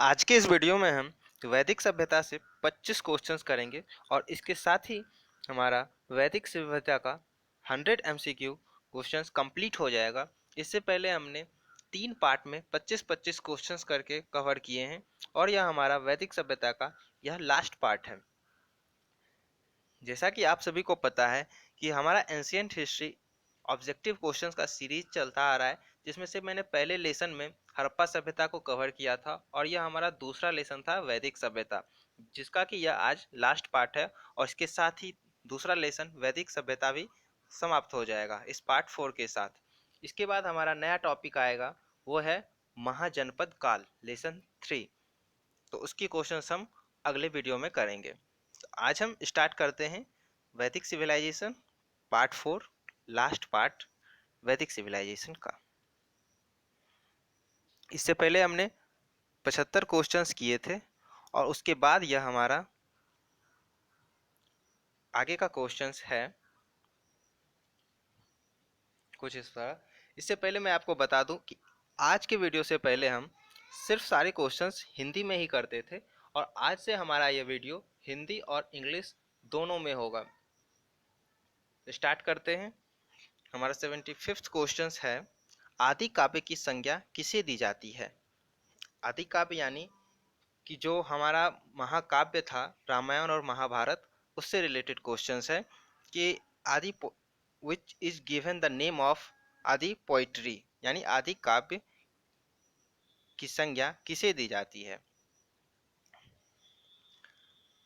आज के इस वीडियो में हम वैदिक सभ्यता से 25 क्वेश्चंस करेंगे और इसके साथ ही हमारा वैदिक सभ्यता का 100 एमसीक्यू क्वेश्चंस कंप्लीट हो जाएगा। इससे पहले हमने 3 पार्ट में 25-25 क्वेश्चंस करके कवर किए हैं और यह हमारा वैदिक सभ्यता का यह लास्ट पार्ट है। जैसा कि आप सभी को पता है कि हमारा एंशियंट हिस्ट्री ऑब्जेक्टिव क्वेश्चंस का सीरीज चलता आ रहा है, जिसमें से मैंने पहले लेसन में हड़प्पा सभ्यता को कवर किया था और यह हमारा दूसरा लेसन था वैदिक सभ्यता, जिसका कि यह आज लास्ट पार्ट है और इसके साथ ही दूसरा लेसन वैदिक सभ्यता भी समाप्त हो जाएगा इस पार्ट 4 के साथ। इसके बाद हमारा नया टॉपिक आएगा, वो है महाजनपद काल लेसन 3। तो उसकी क्वेश्चंस हम अगले वीडियो में करेंगे। तो आज हम स्टार्ट करते हैं वैदिक सिविलाइजेशन पार्ट 4, लास्ट पार्ट वैदिक सिविलाइजेशन का। इससे पहले हमने 75 क्वेश्चंस किए थे और उसके बाद यह हमारा आगे का क्वेश्चंस है कुछ इस तरह। इससे पहले मैं आपको बता दूं कि आज के वीडियो से पहले हम सिर्फ सारे क्वेश्चंस हिंदी में ही करते थे और आज से हमारा यह वीडियो हिंदी और इंग्लिश दोनों में होगा। स्टार्ट करते हैं। हमारा 75th क्वेश्चन है, आदि काव्य की संज्ञा किसे दी जाती है? आदि काव्य यानी कि जो हमारा महाकाव्य था रामायण और महाभारत, उससे रिलेटेड क्वेश्चंस है कि आदि which is given the name of आदि पोइट्री, यानी आदि काव्य की संज्ञा किसे दी जाती है?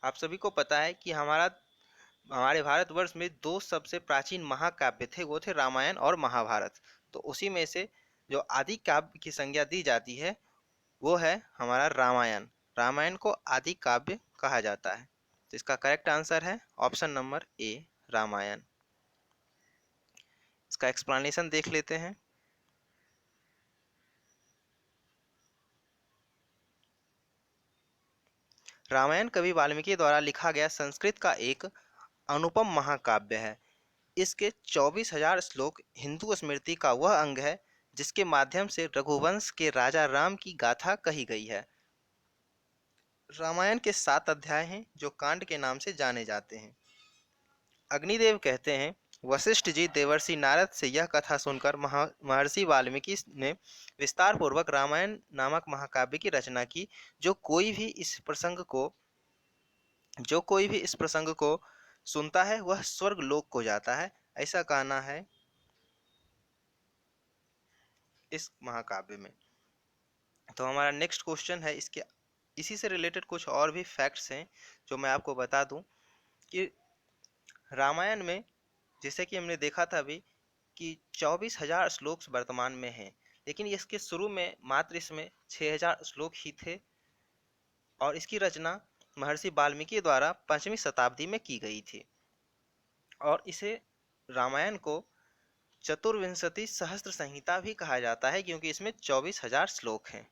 आप सभी को पता है कि हमारे भारतवर्ष में दो सबसे प्राचीन महाकाव्य थे, वो थे रामायण और महाभारत। तो उसी में से जो आदि काव्य की संज्ञा दी जाती है वो है हमारा रामायण। रामायण को आदि काव्य कहा जाता है। तो इसका करेक्ट आंसर है ऑप्शन नंबर ए, रामायण। इसका एक्सप्लेनेशन देख लेते हैं। रामायण कवि वाल्मीकि द्वारा लिखा गया संस्कृत का एक अनुपम महाकाव्य है। इसके 24,000 श्लोक हिंदू स्मृति का वह अंग है जिसके माध्यम से रघुवंश के राजा राम की गाथा कही गई है। रामायण के 7 अध्याय हैं जो कांड के नाम से जाने जाते हैं। अग्निदेव कहते हैं, वशिष्ठ जी देवर्षि नारद से यह कथा सुनकर महर्षि वाल्मीकि ने विस्तार पूर्वक रामायण नामक महाकाव्य की रचना की। जो कोई भी इस प्रसंग को सुनता है वह स्वर्ग लोक को जाता है, ऐसा कहना है इस महाकाव्य में। तो हमारा नेक्स्ट क्वेश्चन है, इसी से रिलेटेड कुछ और भी फैक्ट्स हैं जो मैं आपको बता दूं कि रामायण में, जैसे कि हमने देखा था अभी, कि 24,000 श्लोक वर्तमान में हैं, लेकिन इसके शुरू में मात्र इसमें 6,000 श्लोक ही थे और इसकी रचना महर्षि वाल्मीकि द्वारा 5वीं शताब्दी में की गई थी। और इसे रामायण को चतुर्विंशति सहस्त्र संहिता भी कहा जाता है क्योंकि इसमें 24,000 श्लोक हैं।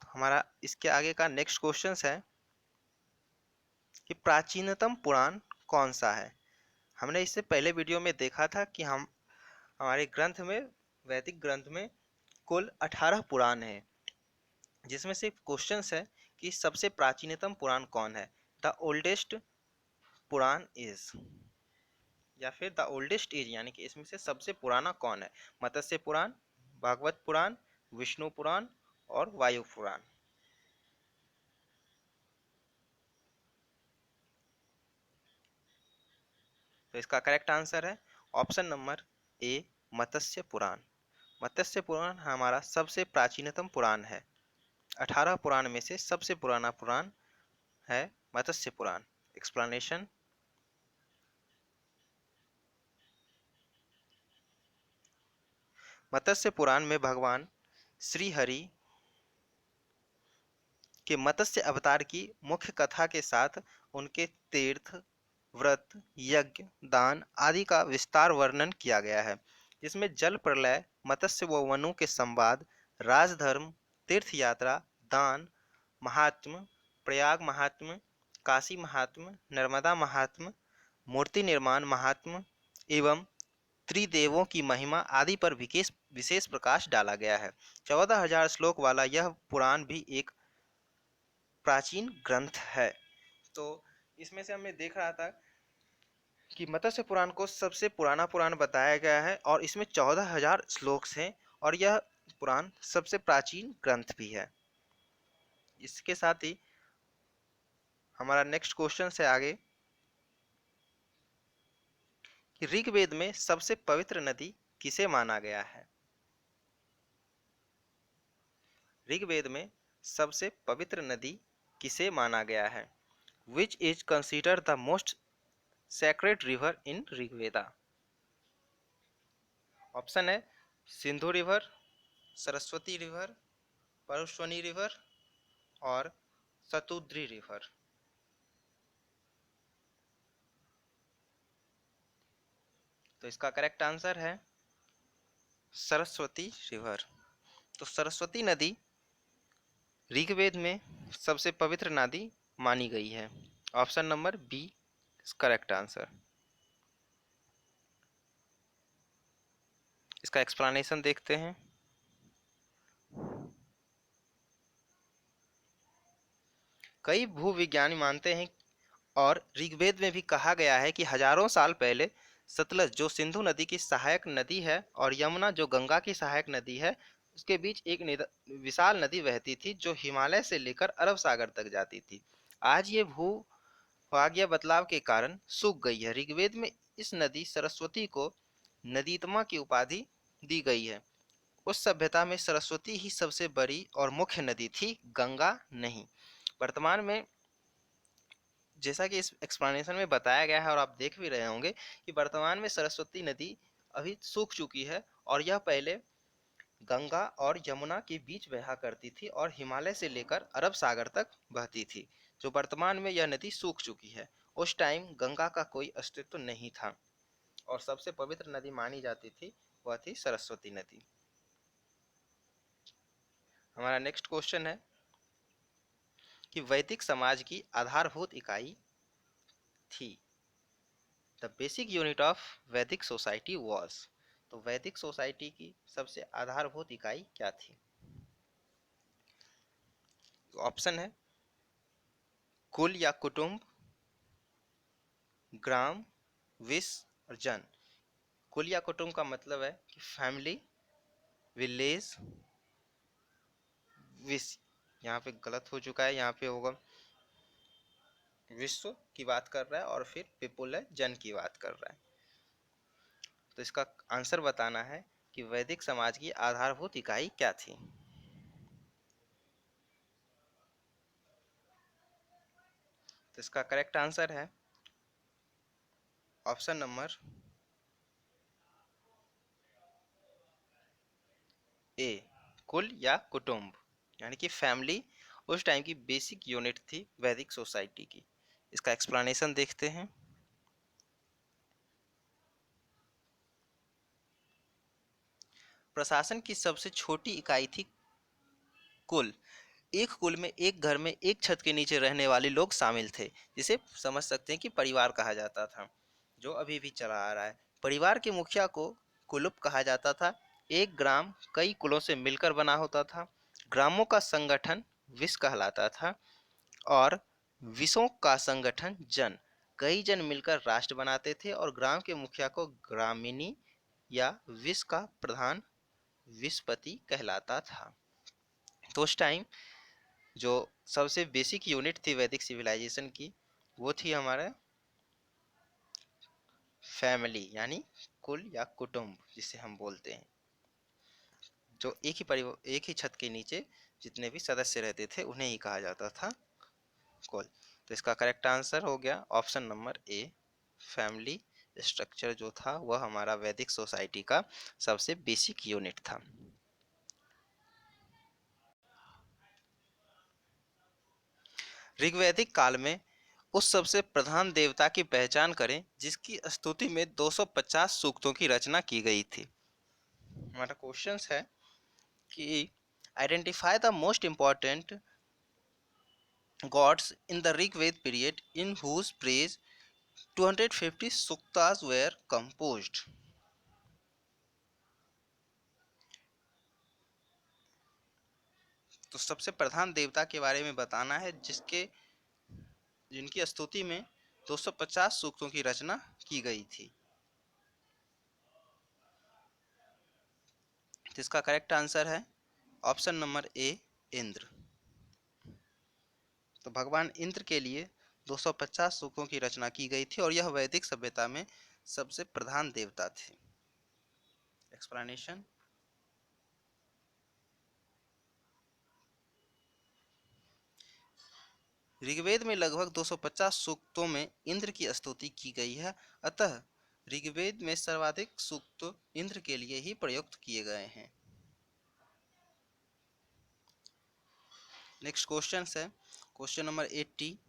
हमारा इसके आगे का नेक्स्ट क्वेश्चन है कि प्राचीनतम पुराण कौन सा है? हमने इससे पहले वीडियो में देखा था कि हमारे ग्रंथ में, वैदिक ग्रंथ में कुल 18 पुराण हैं, जिसमें से क्वेश्चन है कि सबसे प्राचीनतम पुराण कौन है? द ओल्डेस्ट पुराण इज, या फिर द ओल्डेस्ट इज यानी कि इसमें से सबसे पुराना कौन है? मत्स्य पुराण, भागवत पुराण, विष्णु पुराण और वायु पुराण। तो इसका करेक्ट आंसर है ऑप्शन नंबर ए, मत्स्य पुराण। मत्स्य पुराण हमारा सबसे प्राचीनतम पुराण है। 18 पुराण में से सबसे पुराना पुराण है मत्स्य पुराण। एक्सप्लेनेशन, मत्स्य पुराण में भगवान श्री हरि के मत्स्य अवतार की मुख्य कथा के साथ उनके तीर्थ, व्रत, यज्ञ, दान आदि का विस्तार वर्णन किया गया है, जिसमें जल प्रलय, मत्स्य व वनु के संवाद, राजधर्म, तीर्थ यात्रा, दान महात्म, प्रयाग महात्म, काशी महात्म, नर्मदा महात्म, मूर्ति निर्माण महात्म एवं त्रिदेवों की महिमा आदि पर विशेष विशेष प्रकाश डाला गया है। 14,000 श्लोक वाला यह पुराण भी एक प्राचीन ग्रंथ है। तो इसमें से हमें देख रहा था कि मत्स्य पुराण को सबसे पुराना पुराण बताया गया है और इसमें 14,000 श्लोक हैं और यह पुराण सबसे प्राचीन ग्रंथ भी है। इसके साथ ही हमारा नेक्स्ट क्वेश्चन से आगे कि ऋग्वेद में सबसे पवित्र नदी किसे माना गया है। ऋग्वेद में सबसे पवित्र नदी किसे माना गया है। Which is consider the most sacred river in Rigveda. Option है Sindhu river, Saraswati river, Parushni river और सतुद्री रिवर। तो इसका करेक्ट आंसर है सरस्वती रिवर। तो सरस्वती नदी ऋग्वेद में सबसे पवित्र नदी मानी गई है। Option number B is correct answer. इसका एक्सप्लेनेशन देखते हैं। कई भूविज्ञानी मानते हैं और ऋग्वेद में भी कहा गया है कि हजारों साल पहले सतलज जो सिंधु नदी की सहायक नदी है और यमुना जो गंगा की सहायक नदी है उसके बीच एक विशाल नदी बहती थी जो हिमालय से लेकर अरब सागर तक जाती थी। आज ये भूभागीय बदलाव के कारण सूख गई है। ऋग्वेद में इस नदी सरस्वती को नदीतमा की उपाधि दी गई है। उस सभ्यता में सरस्वती ही सबसे बड़ी और मुख्य नदी थी, गंगा नहीं। वर्तमान में जैसा कि इस एक्सप्लेनेशन में बताया गया है और आप देख भी रहे होंगे कि वर्तमान में सरस्वती नदी अभी सूख चुकी है और यह पहले गंगा और यमुना के बीच बहा करती थी और हिमालय से लेकर अरब सागर तक बहती थी। जो वर्तमान में यह नदी सूख चुकी है। उस टाइम गंगा का कोई अस्तित्व नहीं था और सबसे पवित्र नदी मानी जाती थी वह थी सरस्वती नदी। हमारा नेक्स्ट क्वेश्चन है कि वैदिक समाज की आधारभूत इकाई थी। द बेसिक यूनिट ऑफ वैदिक सोसाइटी वॉज। तो वैदिक सोसाइटी की सबसे आधारभूत इकाई क्या थी। ऑप्शन है कुल या कुटुंब, ग्राम, विश और जन। कुल या कुटुंब का मतलब है कि फैमिली, विलेज, विश। यहाँ पे गलत हो चुका है, यहाँ पे होगा विश्व की बात कर रहा है और फिर पीपुल है, जन की बात कर रहा है। तो इसका आंसर बताना है कि वैदिक समाज की आधारभूत इकाई क्या थी। तो इसका करेक्ट आंसर है ऑप्शन नंबर ए, कुल या कुटुंब, यानी कि फैमिली उस टाइम की बेसिक यूनिट थी वैदिक सोसाइटी की। इसका एक्सप्लेनेशन देखते हैं। प्रशासन की सबसे छोटी इकाई थी कुल। एक कुल में एक घर में एक छत के नीचे रहने वाले लोग शामिल थे, जिसे समझ सकते हैं कि परिवार कहा जाता था, जो अभी भी चला आ रहा है। परिवार के मुखिया को कुलुप कहा जाता था। एक ग्राम कई कुलों से मिलकर बना होता था। ग्रामों का संगठन विश कहलाता था और विशों का संगठन जन। कई जन मिलकर राष्ट्र बनाते थे और ग्राम के मुखिया को ग्रामीणी या विश का प्रधान विशपति कहलाता था। तो उस टाइम जो सबसे बेसिक यूनिट थी वैदिक सिविलाइजेशन की वो थी हमारा फैमिली, यानी कुल या कुटुंब जिसे हम बोलते हैं। जो एक ही परिवार एक ही छत के नीचे जितने भी सदस्य रहते थे उन्हें ही कहा जाता था कुल। तो इसका करेक्ट आंसर हो गया ऑप्शन नंबर ए, फैमिली स्ट्रक्चर जो था वह हमारा वैदिक सोसाइटी का सबसे बेसिक यूनिट था। ऋग्वैदिक काल में उस सबसे प्रधान देवता की पहचान करें जिसकी स्तुति में 250 सूक्तों की रचना की गई थी। हमारा क्वेश्चन है कि identify the most important gods in the Rigved period in whose praise 250 suktas were composed. तो सबसे प्रधान देवता के बारे में बताना है जिनकी स्तुति में 250 सूक्तों की रचना की गई थी। तो इसका करेक्ट आंसर है ऑप्शन नंबर ए, इंद्र। तो भगवान इंद्र के लिए 250 सूक्तों की रचना की गई थी और यह वैदिक सभ्यता में सबसे प्रधान देवता थे। एक्सप्लेनेशन। ऋग्वेद में लगभग 250 सूक्तों में इंद्र की स्तुति की गई है, अतः ऋग्वेद में सर्वाधिक सूक्त इंद्र के लिए ही प्रयुक्त किए गए हैं। नेक्स्ट क्वेश्चन है क्वेश्चन नंबर 80।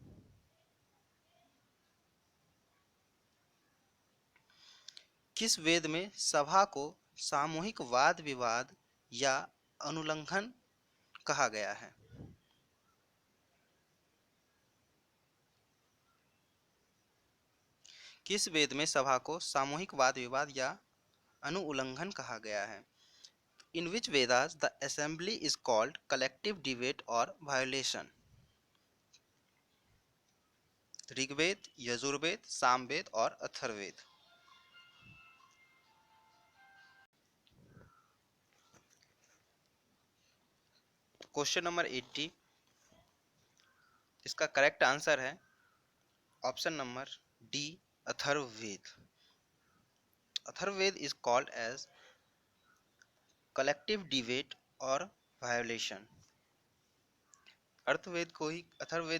किस वेद में सभा को सामूहिक वाद विवाद या अनुल्लंघन कहा गया है? किस वेद में सभा को सामूहिक वाद विवाद या अनुउल्लंघन कहा गया है? In which Vedas the assembly is called collective debate or violation? Rigveda, Yajurveda, Samaveda और अथर्ववेद। क्वेश्चन नंबर 80, इसका करेक्ट आंसर है ऑप्शन नंबर डी, अथर्ववेद। अथर्ववेद is called as collective debate और वायोलेशन। अथर्ववेद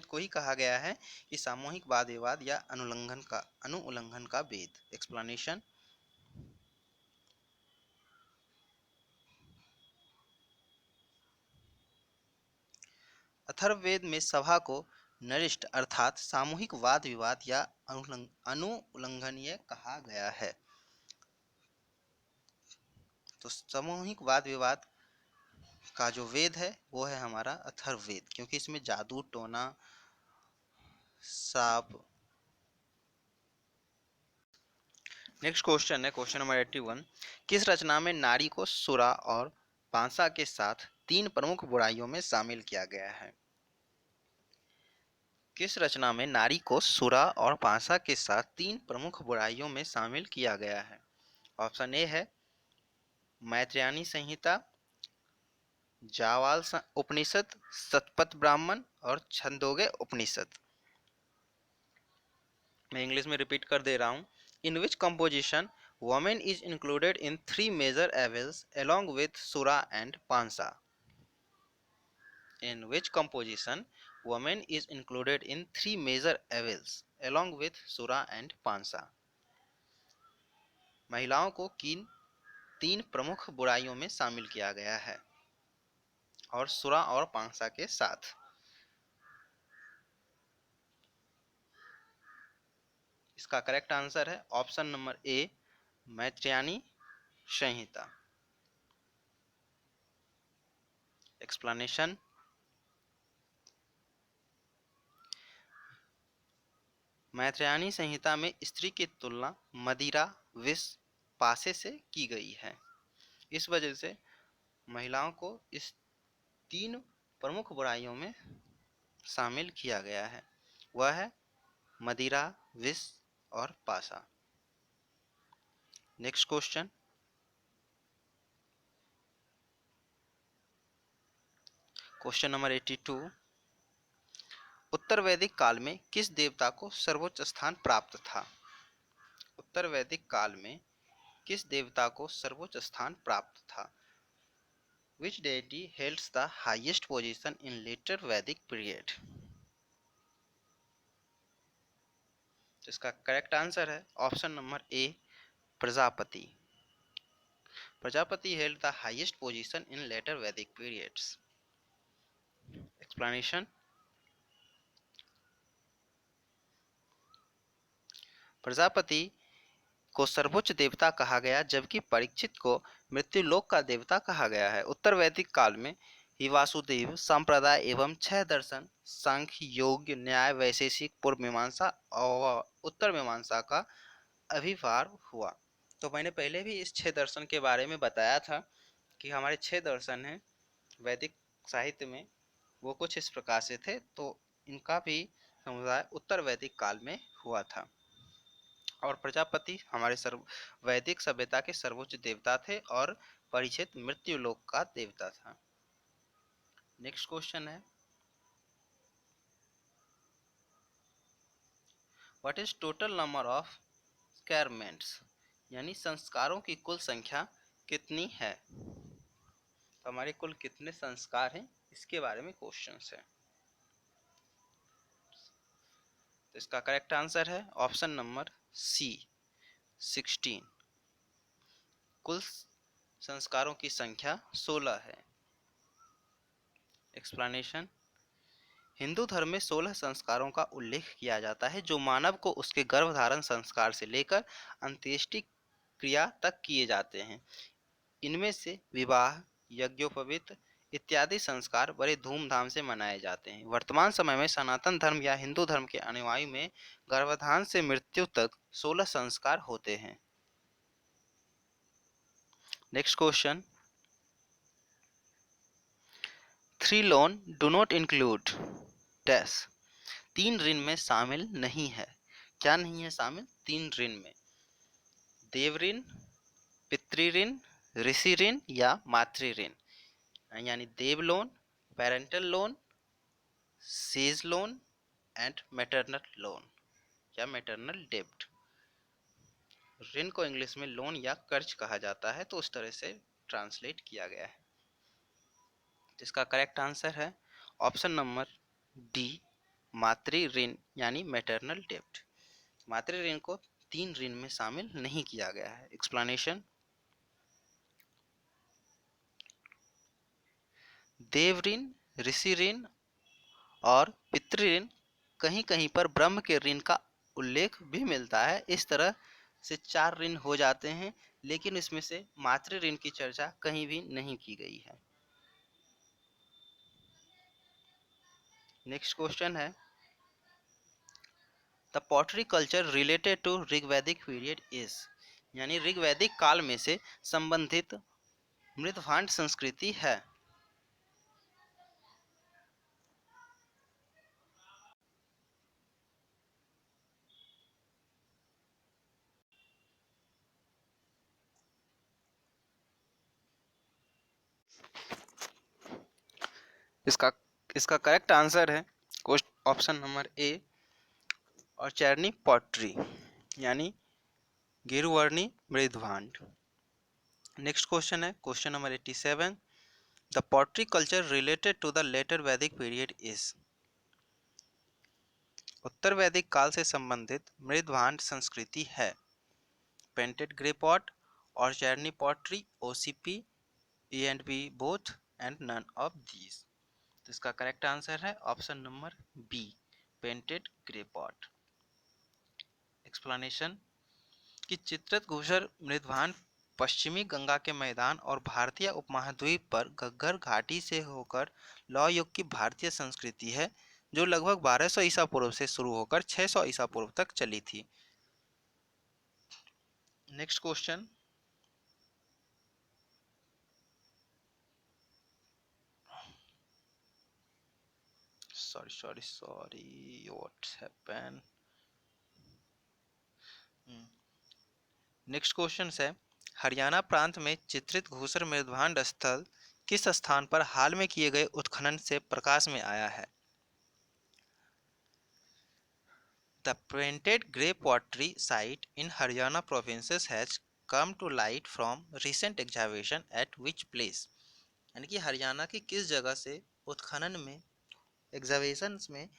को ही कहा गया है कि सामूहिक वाद विवाद या अनुउल्लंघन का वेद। एक्सप्लेनेशन। अथर्ववेद में सभा को नरिष्ठ अर्थात सामूहिक वाद विवाद या अनुउल्लंघनीय कहा गया है। तो सामूहिक वाद विवाद का जो वेद है वो है हमारा अथर्ववेद, क्योंकि इसमें जादू टोना साप। नेक्स्ट क्वेश्चन है क्वेश्चन नंबर 81। किस रचना में नारी को सुरा और पांसा के साथ 3 प्रमुख बुराइयों में शामिल किया गया है? किस रचना में नारी को सुरा और पांसा के साथ 3 प्रमुख बुराइयों में शामिल किया गया है? ऑप्शन ए है मैत्रेयनी संहिता, जावाल उपनिषद, शतपथ ब्राह्मण और छंदोग्य उपनिषद। मैं इंग्लिश में रिपीट कर दे रहा हूँ। इन विच composition woman is included in 3 major evils along with sura and pansa? In which composition woman is included in 3 major evils along with sura and pansa? महिलाओं को किन 3 प्रमुख बुराइयों में शामिल किया गया है और सुरा और पांसा के साथ? इसका करेक्ट आंसर है option number A, Maitrayani Samhita. Explanation. Maitrayani Samhita में स्त्री की तुलना मदिरा, विष, पासे से की गई है। इस वजह से महिलाओं को इस 3 प्रमुख बुराइयों में शामिल किया गया है, वह है मदिरा, विष और पासा। Next question, question number 82। उत्तर वैदिक काल में किस देवता को सर्वोच्च स्थान प्राप्त था? उत्तर वैदिक काल में किस देवता को सर्वोच्च स्थान प्राप्त था? Which deity holds the highest position in later Vedic period? इसका करेक्ट आंसर है option number A, Prajapati. Prajapati held the highest position in later Vedic periods. Explanation. Prajapati को सर्वोच्च देवता कहा गया, जबकि परीक्षित को मृत्युलोक का देवता कहा गया है। उत्तर वैदिक काल में ही वासुदेव संप्रदाय एवं 6 दर्शन सांख्य, योग, न्याय, वैशेषिक, पूर्व मीमांसा और उत्तर मीमांसा का आविर्भाव हुआ। तो मैंने पहले भी इस 6 दर्शन के बारे में बताया था कि हमारे 6 दर्शन हैं वैदिक साहित्य में वो कुछ इस प्रकार से थे। तो इनका भी समुदाय उत्तर वैदिक काल में हुआ था। और प्रजापति हमारे सर्व वैदिक सभ्यता के सर्वोच्च देवता थे और परीक्षित मृत्यु लोक का देवता था। नेक्स्ट क्वेश्चन है, what is total number of sacraments, यानी संस्कारों की कुल संख्या कितनी है। तो हमारे कुल कितने संस्कार हैं इसके बारे में क्वेश्चन है। तो इसका करेक्ट आंसर है ऑप्शन नंबर सी 16। कुल संस्कारों की संख्या 16 है। एक्सप्लेनेशन, हिंदू धर्म में 16 संस्कारों का उल्लेख किया जाता है जो मानव को उसके गर्भधारण संस्कार से लेकर अंत्येष्टि क्रिया तक किए जाते हैं। इनमें से विवाह, यज्ञोपवीत इत्यादि संस्कार बड़े धूमधाम से मनाए जाते हैं। वर्तमान समय में सनातन धर्म या हिंदू धर्म के अनुयायी में गर्भधान से मृत्यु तक 16 संस्कार होते हैं। Next question, 3 loan do not include dash, 3 ऋण में शामिल नहीं है। क्या नहीं है शामिल 3 ऋण में? देव ऋण, पितृ ऋण, ऋषि ऋण या मातृ ऋण, यानी देव loan, parental loan, sages loan and maternal loan या मैटरनल डेब्ट। ऋण को इंग्लिश में लोन या कर्ज कहा जाता है, तो उस तरह से ट्रांसलेट किया गया है। जिसका करेक्ट आंसर है ऑप्शन नंबर डी, मातृ ऋण यानी मैटरनल डेब्ट। मातृ ऋण को 3 ऋण में शामिल नहीं किया गया है। एक्सप्लेनेशन, देव ऋण, ऋषि ऋण और पितृ ऋण कहीं कहीं पर ब्रह्म के ऋण का उल्लेख भी मिलता है। इस तरह से 4 ऋण हो जाते हैं, लेकिन इसमें से मातृ ऋण की चर्चा कहीं भी नहीं की गई है। नेक्स्ट क्वेश्चन है, the pottery culture related to Rigvedic period is, यानी ऋग्वैदिक काल में से संबंधित मृदभांड संस्कृति है। इसका इसका करेक्ट आंसर है ऑप्शन नंबर ए और चैरनी पॉटरी, यानी गिरुवर्णी मृदभांड। नेक्स्ट क्वेश्चन है question number 87, the pottery culture related to the later Vedic period is, उत्तर वैदिक काल से संबंधित मृदभांड संस्कृति है। पेंटेड ग्रे पॉट और चैरनी pottery, OCP, A and B both and none of these. तो इसका करेक्ट आंसर है option number B, painted grey pot. Explanation, कि चित्रित घूसर मृदभांड पश्चिमी गंगा के मैदान और भारतीय उपमहाद्वीप पर घग्गर घाटी से होकर लौह युग की भारतीय संस्कृति है, जो लगभग 1200 ईसा पूर्व से शुरू होकर 600 ईसा पूर्व तक चली थी। Next question, sorry what happened. Next question है, हरियाणा प्रांत में चित्रित घूसर मृदभांड स्थल किस स्थान पर हाल में किए गए उत्खनन से प्रकाश में आया है। The painted grey pottery site in Haryana provinces has come to light from recent excavation at which place, यानी कि हरियाणा की किस जगह से उत्खनन में एग्जावेशन में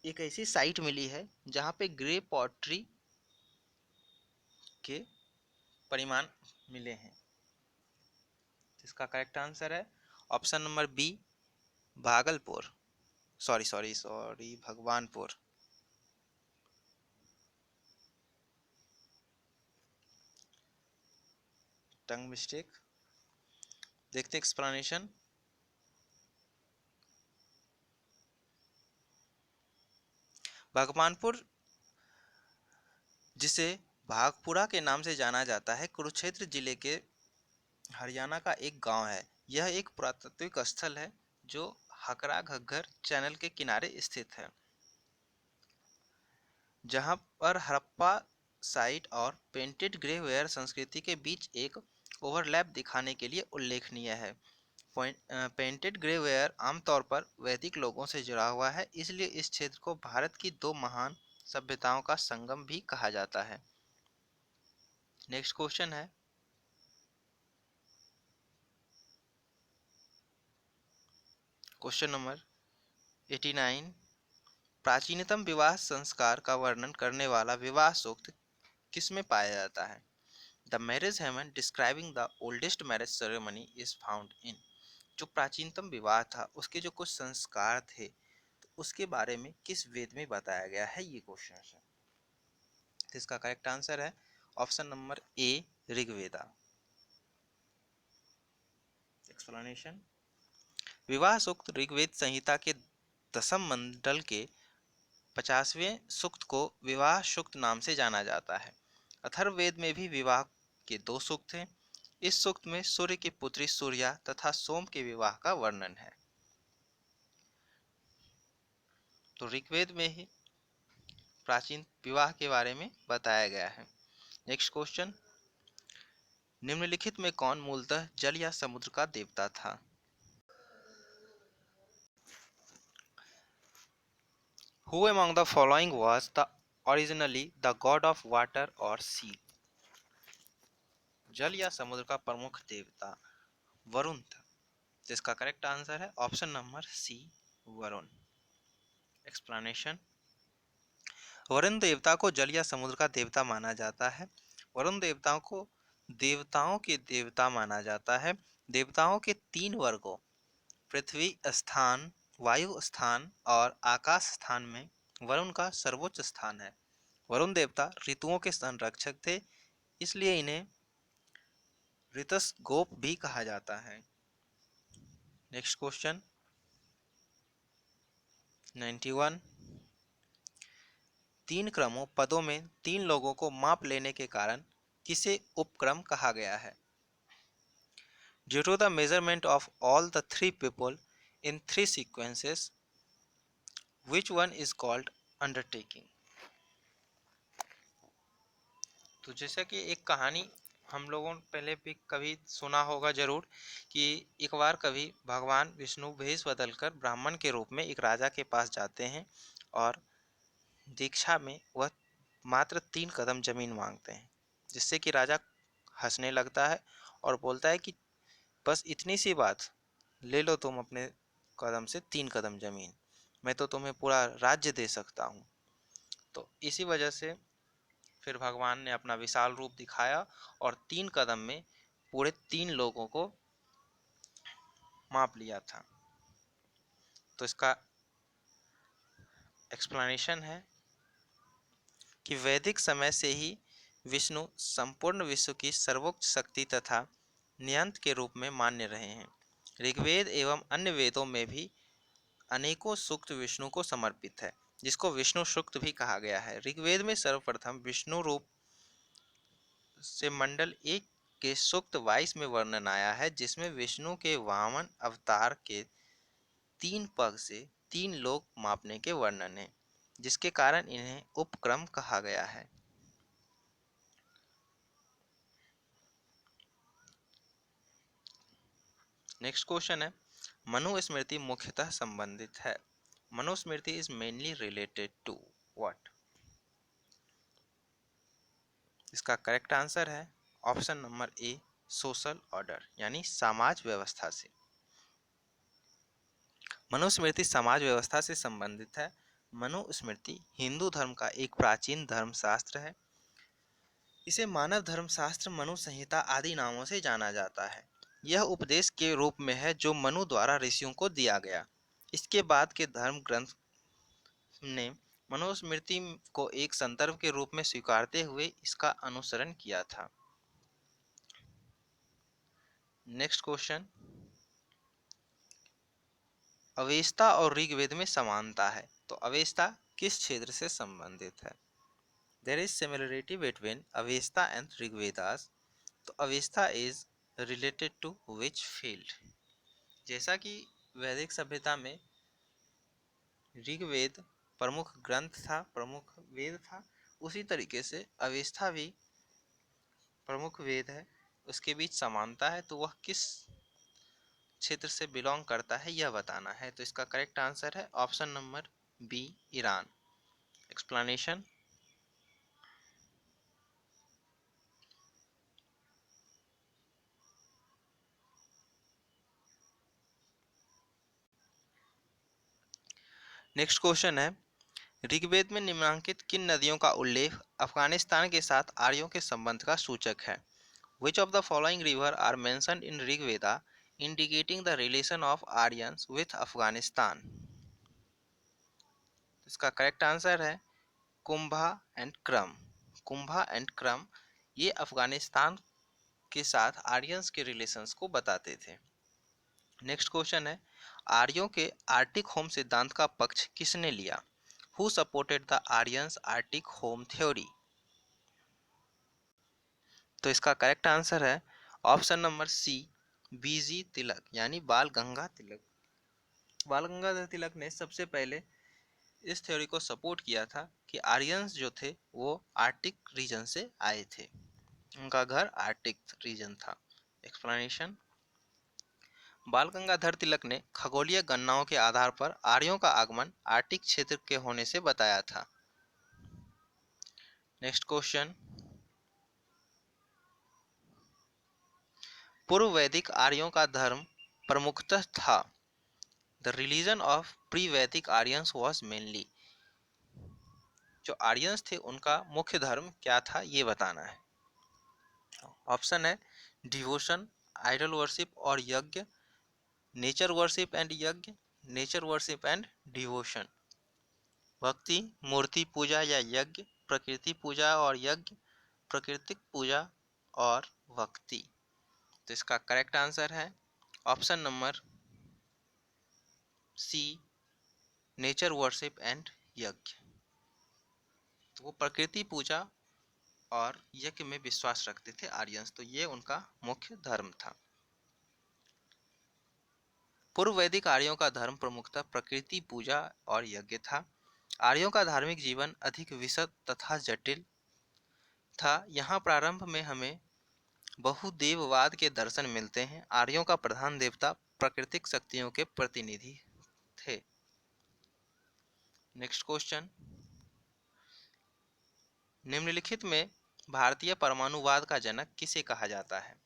एक ऐसी साइट मिली है जहां पे ग्रे पॉटरी के परिमाण मिले हैं। इसका करेक्ट आंसर है option number B, Bhagalpur, sorry Bhagwanpur. Tongue mistake. देखते एक्सप्लेनेशन, भगवानपुर जिसे भागपुरा के नाम से जाना जाता है, कुरुक्षेत्र जिले के हरियाणा का एक गांव है। यह एक पुरातात्विक स्थल है जो हकरा घग्गर चैनल के किनारे स्थित है, जहां पर हड़प्पा साइट और पेंटेड ग्रेवेयर संस्कृति के बीच एक ओवरलैप दिखाने के लिए उल्लेखनीय है। पेंटेड ग्रेवेयर आमतौर पर वैदिक लोगों से जुड़ा हुआ है, इसलिए इस क्षेत्र को भारत की दो महान सभ्यताओं का संगम भी कहा जाता है। नेक्स्ट क्वेश्चन है, क्वेश्चन नंबर 89, प्राचीनतम विवाह संस्कार का वर्णन करने वाला विवाह सूक्त किसमें पाया जाता है? The marriage hymn describing the oldest marriage ceremony is found in. जो प्राचीनतम विवाह था उसके जो कुछ संस्कार थे तो उसके बारे में किस वेद में बताया गया है, ये क्वेश्चन है। तो इसका करेक्ट आंसर है ऑप्शन नंबर ए, ऋग्वेदा। एक्सप्लेनेशन, विवाह सूक्त ऋग्वेद संहिता के दसम मंडल के 50वें सूक्त को विवाह सूक्त नाम से जाना जाता है। अथर्ववेद में भी विवाह के दो सूक्त हैं। इस सूक्त में सूर्य की पुत्री सूर्या तथा सोम के विवाह का वर्णन है। तो ऋग्वेद में ही प्राचीन विवाह के बारे में बताया गया है। नेक्स्ट क्वेश्चन, निम्नलिखित में कौन मूलतः जल या समुद्र का देवता था? Who among the following was the originally the god of water or sea? जल या समुद्र का प्रमुख देवता वरुण था, जिसका करेक्ट आंसर है option number C, Varun. Explanation, Varun देवता को जल या समुद्र का देवता माना जाता है। वरुण देवताओं को देवताओं के देवता माना जाता है। देवताओं के तीन वर्गों पृथ्वी स्थान, वायु स्थान और आकाश स्थान में वरुण का सर्वोच्च स्थान है। वरुण देवता ऋतुओं के संरक्षक थे, इसलिए इन्हें ऋतस्गोप भी कहा जाता है। नेक्स्ट क्वेश्चन 91, तीन क्रमों पदों में तीन लोगों को माप लेने के कारण किसे उपक्रम कहा गया है? Due to the measurement of all the three people in three sequences which one is called undertaking. तो जैसा कि एक कहानी हम लोगों ने पहले भी कभी सुना होगा जरूर कि एक बार कभी भगवान विष्णु भेष बदलकर ब्राह्मण के रूप में एक राजा के पास जाते हैं और दीक्षा में वह मात्र 3 कदम जमीन मांगते हैं, जिससे कि राजा हंसने लगता है और बोलता है कि बस इतनी सी बात, ले लो तुम अपने कदम से 3 कदम जमीन, मैं तो तुम्हें पूरा राज्य दे सकता हूँ। तो इसी वजह से फिर भगवान ने अपना विशाल रूप दिखाया और 3 कदम में पूरे 3 लोगों को माप लिया था। तो इसका एक्सप्लेनेशन है कि वैदिक समय से ही विष्णु संपूर्ण विश्व की सर्वोच्च शक्ति तथा नियंता के रूप में मान्य रहे हैं। ऋग्वेद एवं अन्य वेदों में भी अनेकों सूक्त विष्णु को समर्पित है, जिसको विष्णु सूक्त भी कहा गया है। ऋग्वेद में सर्वप्रथम विष्णु रूप से मंडल 1 के सूक्त 22 में वर्णन आया है, जिसमें विष्णु के वामन अवतार के 3 पग से 3 लोक मापने के वर्णन है, जिसके कारण इन्हें उपक्रम कहा गया है। नेक्स्ट क्वेश्चन है, मनुस्मृति मुख्यतः संबंधित है। Manusmriti is mainly related to what? इसका करेक्ट आंसर है option number A, social order, यानी समाज व्यवस्था से। मनुस्मृति समाज व्यवस्था से संबंधित है। मनुस्मृति हिंदू धर्म का एक प्राचीन धर्मशास्त्र है। इसे मानव धर्मशास्त्र, मनु संहिता आदि नामों से जाना जाता है। यह उपदेश के रूप में है जो मनु द्वारा ऋषियों को दिया गया। इसके बाद के धर्म ग्रंथ ने मनुस्मृति को एक संदर्भ के रूप में स्वीकारते हुए इसका अनुसरण किया था। नेक्स्ट क्वेश्चन, अवेस्ता और ऋग्वेद में समानता है, तो अवेस्ता किस क्षेत्र से संबंधित है? There is similarity between Avesta and Rigvedas, तो Avesta is related to which field? जैसा कि वैदिक सभ्यता में ऋग्वेद प्रमुख ग्रंथ था, प्रमुख वेद था, उसी तरीके से अवेस्ता भी प्रमुख वेद है। उसके बीच समानता है, तो वह किस क्षेत्र से बिलोंग करता है यह बताना है। तो इसका करेक्ट आंसर है option number B, Iran. Explanation. Next question है, ऋग्वेद में निम्नलिखित किन नदियों का उल्लेख अफगानिस्तान के साथ आर्यों के संबंध का सूचक है? Which of the following river are mentioned in Rigveda indicating the relation of Aryans with Afghanistan? इसका करेक्ट आंसर है कुंभा एंड क्रम। कुंभा एंड क्रम ये अफगानिस्तान के साथ आर्यंस के रिलेशंस को बताते थे। नेक्स्ट क्वेश्चन है, आर्यों के आर्टिक होम सिद्धांत का पक्ष किसने लिया? Who supported the Aryans Arctic home theory? तो इसका करेक्ट आंसर है ऑप्शन नंबर सी, बीजी तिलक यानी बाल गंगा तिलक। बाल गंगाधर तिलक ने सबसे पहले इस थ्योरी को सपोर्ट किया था कि आर्यंस जो थे वो आर्टिक रीजन से आए थे, उनका घर आर्टिक रीजन था। एक्सप्लेनेशन। बाल गंगाधर तिलक ने खगोलीय गणनाओं के आधार पर आर्यों का आगमन आर्टिक क्षेत्र के होने से बताया था। नेक्स्ट क्वेश्चन, पूर्व वैदिक आर्यों का धर्म प्रमुखतः था। द रिलीजन ऑफ प्री वैदिक आर्यंस वॉज मेनली। जो आर्यंस थे उनका मुख्य धर्म क्या था ये बताना है। ऑप्शन है डिवोशन, आइडल वर्शिप और यज्ञ, नेचर वर्शिप एंड यज्ञ, नेचर वर्शिप एंड डिवोशन, भक्ति, मूर्ति पूजा या यज्ञ, प्रकृति पूजा और यज्ञ, प्राकृतिक पूजा और भक्ति। तो इसका करेक्ट आंसर है option number C, nature worship and yajna. तो वो प्रकृति पूजा और यज्ञ में विश्वास रखते थे आर्यंस, तो ये उनका मुख्य धर्म था। पूर्व वैदिक आर्यों का धर्म प्रमुखतः प्रकृति पूजा और यज्ञ था। आर्यों का धार्मिक जीवन अधिक विशद तथा जटिल था। यहाँ प्रारंभ में हमें बहुदेववाद के दर्शन मिलते हैं। आर्यों का प्रधान देवता प्राकृतिक शक्तियों के प्रतिनिधि थे। नेक्स्ट क्वेश्चन, निम्नलिखित में भारतीय परमाणुवाद का जनक किसे कहा जाता है?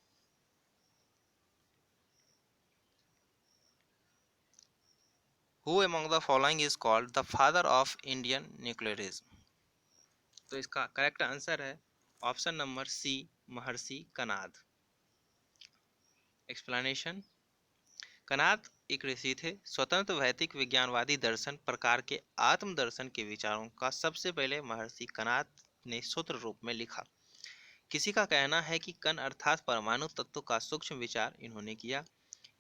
Who among the following is called the father of Indian nuclearism? तो इसका करेक्ट आंसर है ऑप्शन नंबर सी, महर्षि कनाद। एक्सप्लेनेशन। कनाद एक ऋषि थे। स्वतंत्र वैदिक विज्ञानवादी दर्शन प्रकार के आत्म दर्शन के विचारों का सबसे पहले महर्षि कनाद ने सूत्र रूप में लिखा। किसी का कहना है कि कण अर्थात परमाणु तत्व का सूक्ष्म विचार इन्होंने किया,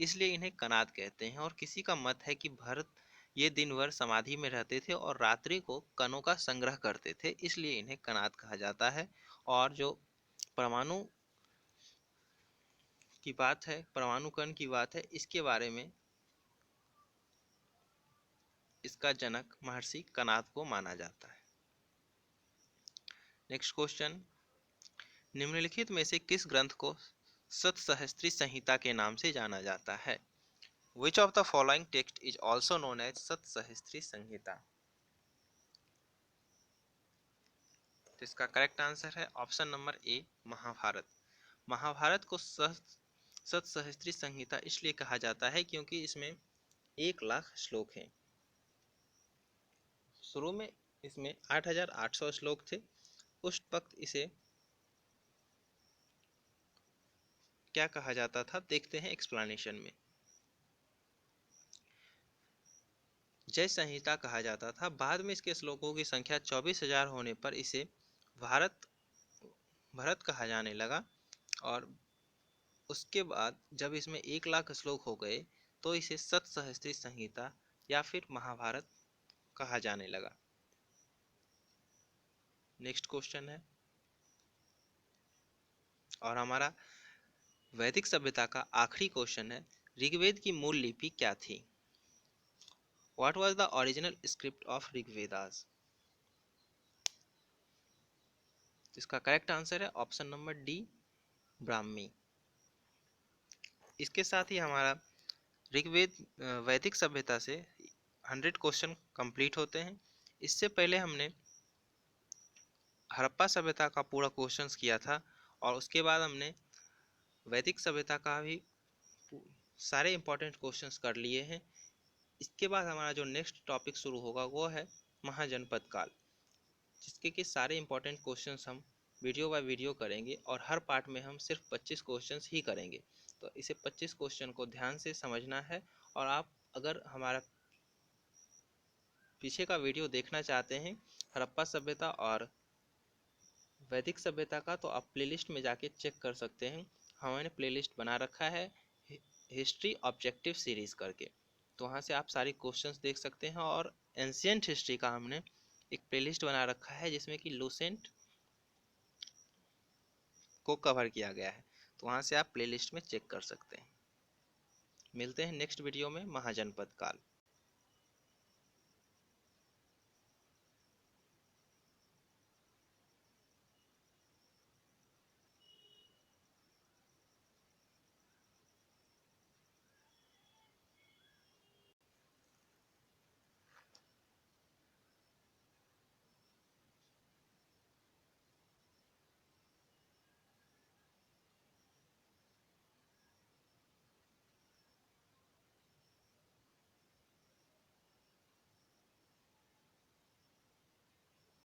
इसलिए इन्हें कनाद कहते हैं। और किसी का मत है कि भरत ये दिन भर समाधि में रहते थे और रात्रि को कणों का संग्रह करते थे, इसलिए इन्हें कनाद कहा जाता है। और जो परमाणु की बात है, परमाणु कण की बात है, इसके बारे में इसका जनक महर्षि कनाद को माना जाता है। नेक्स्ट क्वेश्चन, निम्नलिखित में से किस ग्रंथ को सतसहस्त्री संहिता के नाम से जाना जाता है? Which of the following text is also known as सतसहस्त्री Samhita? तो इसका करेक्ट आंसर है option number A, Mahabharata. Mahabharata को सतसहस्त्री संहिता इसलिए कहा जाता है क्योंकि इसमें 1,00,000 श्लोक हैं। शुरू में इसमें 8,800 श्लोक थे। उस वक्त इसे क्या कहा जाता था देखते हैं एक्सप्लेनेशन में। जय संहिता कहा जाता था। बाद में इसके श्लोकों की संख्या 24,000 होने पर इसे भरत कहा जाने लगा। और उसके बाद जब इसमें 1,00,000 श्लोक हो गए तो इसे सतसहस्त्री संहिता या फिर महाभारत कहा जाने लगा। नेक्स्ट क्वेश्चन है, और हमारा वैदिक सभ्यता का आखिरी क्वेश्चन है, ऋग्वेद की मूल लिपि क्या थी? What was the original script of Rigvedas? इसका करेक्ट आंसर है ऑप्शन नंबर डी, ब्राह्मी। इसके साथ ही हमारा ऋग्वेद वैदिक सभ्यता से 100 क्वेश्चन कंप्लीट होते हैं। इससे पहले हमने हड़प्पा सभ्यता का पूरा क्वेश्चंस किया था और उसके बाद हमने वैदिक सभ्यता का भी सारे इंपॉर्टेंट क्वेश्चंस कर लिए हैं। इसके बाद हमारा जो नेक्स्ट टॉपिक शुरू होगा वो है महाजनपद काल, जिसके कि सारे इंपॉर्टेंट क्वेश्चंस हम वीडियो बाय वीडियो करेंगे और हर पार्ट में हम सिर्फ 25 क्वेश्चंस ही करेंगे। तो इसे 25 क्वेश्चन को ध्यान से समझना है। और आप अगर हमारा पीछे का वीडियो देखना चाहते हैं हड़प्पा सभ्यता और वैदिक सभ्यता का, तो आप प्लेलिस्ट में जाके चेक कर सकते हैं। हमने प्लेलिस्ट बना रखा है हिस्ट्री ऑब्जेक्टिव सीरीज करके, तो वहाँ से आप सारी क्वेश्चंस देख सकते हैं। और एंशियंट हिस्ट्री का हमने एक प्लेलिस्ट बना रखा है जिसमें कि लूसेंट को कवर किया गया है, तो वहाँ से आप प्लेलिस्ट में चेक कर सकते हैं। मिलते हैं नेक्स्ट वीडियो में महाजनपद काल।